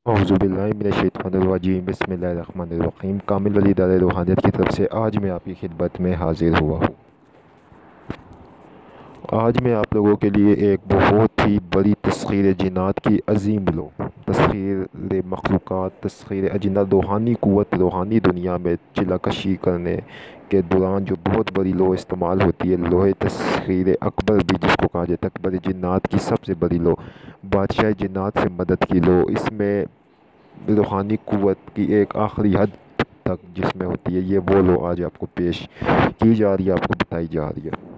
औज़ुबिल्लाहिमिनश्शैतानिर्रजीम बिस्मिल्लाहिर्रहमानिर्रहीम। कामिल वली दार रूहानियत की तरफ से आज मैं आपकी खिदमत में हाजिर हुआ हूँ। आज मैं आप लोगों के लिए एक बहुत ही बड़ी तस्ख़ीर जिन्नात की अज़ीम लो, तस्ख़ीर मखलूक़ात, तस्ख़ीर अजिन्नत, रूहानी क़ुव्वत, रूहानी दुनिया में चिल्लाकशी करने के दौरान जो बहुत बड़ी लो इस्तेमाल होती है, लोहे तस्ख़ीर अकबर भी जिसको कहा जाता है, अकबर जिन्नात की सबसे बड़ी लो, बादशाह जिन्नात से मदद की लो। इसमें रूहानी क़ुव्वत की एक आखिरी हद तक जिसमें होती है, ये वो लो आज आपको पेश की जा रही है, आपको बताई जा रही है।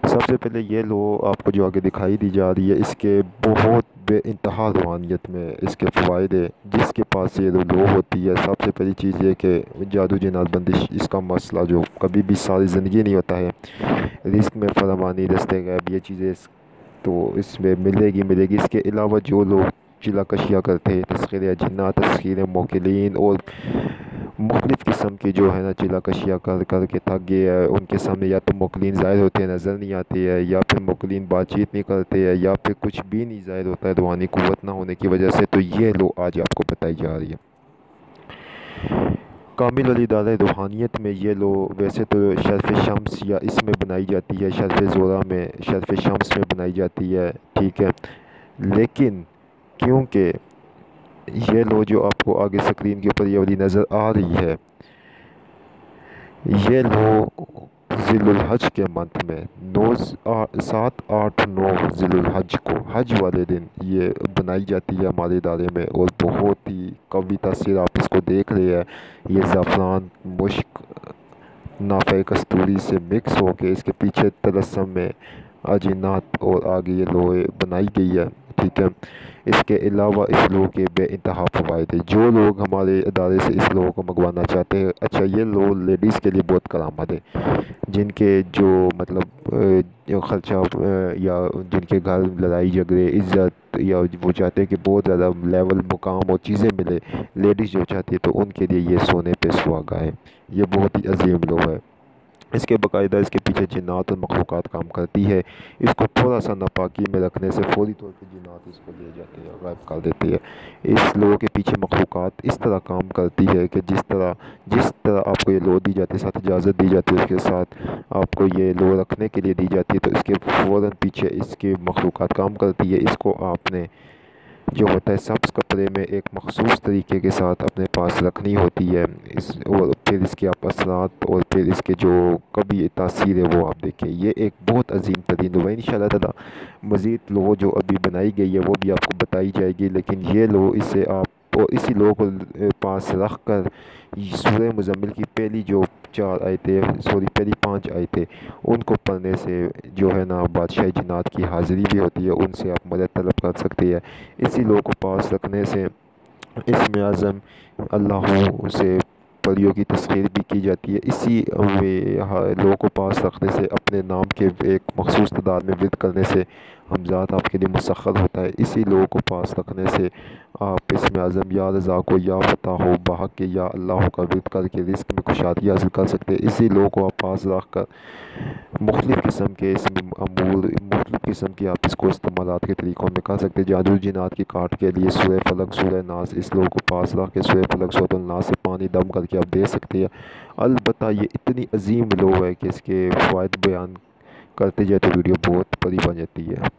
सबसे पहले ये लो आपको जो आगे दिखाई दी जा रही है, इसके बहुत बेइंतहा रूहानियत में इसके फ़वाइद है। जिसके पास ये लो होती है, सबसे पहली चीज़ ये कि जादू जिन्नात बंदिश इसका मसला जो कभी भी सारी ज़िंदगी नहीं होता है, रिस्क में फरावानी, दस्ते गैब, ये चीज़ें तो इसमें मिलेगी। इसके अलावा जो लोग चिल्लाकशियाँ करते हैं, तस्ख़ीर जिन्नात, तस्ख़ीर मोकिलीन और मुख्तलिफ़ किस्म की जो है ना चिल्लाकशियाँ कर के थक गए हैं, उनके सामने या तो मोकिलीन ज़ाहिर होते हैं, नज़र नहीं आती है, या फिर मोकिलीन बातचीत नहीं करते हैं, या फिर कुछ भी नहीं ज़ाहिर होता है रूहानी क़ुव्वत ना होने की वजह से। तो ये लो आज आपको बताई जा रही है। कामिल वली दार रूहानियत में ये लो वैसे तो शर्फ़ शम्स या इसमें बनाई जाती है, शर्फ़ ज़ोरा में, शर्फ़ शम्स में बनाई जाती है, ठीक है। लेकिन क्योंकि ये लो जो आपको आगे स्क्रीन के ऊपर ये वाली नज़र आ रही है, ये लो ज़िलुल हज के मंथ में 7, 8, 9 ज़िलुल हज को, हज वाले दिन ये बनाई जाती है हमारे इदारे में, और बहुत ही कवी तासीर आप इसको देख रहे हैं। ये ज़ाफ़रान, मुश्क, नाफ़े कस्तूरी से मिक्स होके इसके पीछे तलस्सम में अजीनात और आगे ये लोहे बनाई गई है, ठीक है। इसके अलावा इस लो के बेइंतहा फ़वाइद है। जो लोग हमारे इदारे से इस लो को मंगवाना चाहते हैं, अच्छा ये लो लेडीज़ के लिए बहुत करामत है, जिनके जो मतलब जो ख़र्चा या जिनके घर लड़ाई झगड़े, इज़्ज़त, या वो चाहते हैं कि बहुत ज़्यादा लेवल, मुकाम और चीज़ें मिले, लेडीज़ जो चाहती है, तो उनके लिए ये सोने पे सुहागा है। ये बहुत ही अजीम लो है। इसके बाकायदा इसके पीछे जिन्नात और मखलूक़ात काम करती है। इसको थोड़ा सा नापाकी में रखने से फ़ौरी तौर पे जिन्नात इसको ले जाते हैं, गायब कर देती है। इस लो के पीछे मखलूक़ात इस तरह काम करती है कि जिस तरह आपको ये लो दी जाती है, साथ इजाज़त दी जाती है, उसके साथ आपको ये लो रखने के लिए दी जाती है, तो इसके फ़ौरन पीछे इसके मखलूक़ात काम करती है। इसको आपने जो होता है सब्ज़ कपड़े में एक मख़सूस तरीके के साथ अपने पास रखनी होती है। और फिर इसके आप असरात और फिर इसके जो कभी तासीर है वो आप देखें। ये एक बहुत अजीम तरीन लो है। इंशाअल्लाह ताला मज़ीद लो जो अभी बनाई गई है वो भी आपको बताई जाएगी, लेकिन ये लो इसे आप और इसी लो को पास रख कर सूरह मुज़म्मिल की पहली जो 4 आयतें, सॉरी पहली 5 आयतें, उनको पढ़ने से जो है ना बादशाह जिन्नात की हाज़िरी भी होती है, उनसे आप मदद तलब कर सकते हैं। इसी लो को पास रखने से इसमें आज़म अल्लाह से परियों की तस्ख़ीर भी की जाती है। इसी लो को पास रखने से अपने नाम के एक मख़सूस तादाद में विर्द करने से हमज़ात आपके लिए मुसख्खर होता है। इसी लो को पास रखने से आप इसमें आज़म या रज़ा को, या फ़तह हो, बहक के, या अल्लाह का विर्द करके रिज़्क़ में कुशादगी हासिल कर सकते हैं। इसी लो को आप पास रख कर मुख्तलिफ़ किस्म के इसमें अमूर, मुख्तलिफ़ किस्म की आप इसको इस्तेमालात के तरीक़ों में कर सकते हैं। जादू जिन्नात की काट के लिए सूरह फलक, सूरह नास, इस लो को पास रख के सूरह फलक, सूरह नास से पानी दम करके आप दे सकते हैं। अलबत्ता ये इतनी अजीम लो है कि इसके फ़वाइद बयान करते जाए तो वीडियो बहुत बड़ी बन जाती है।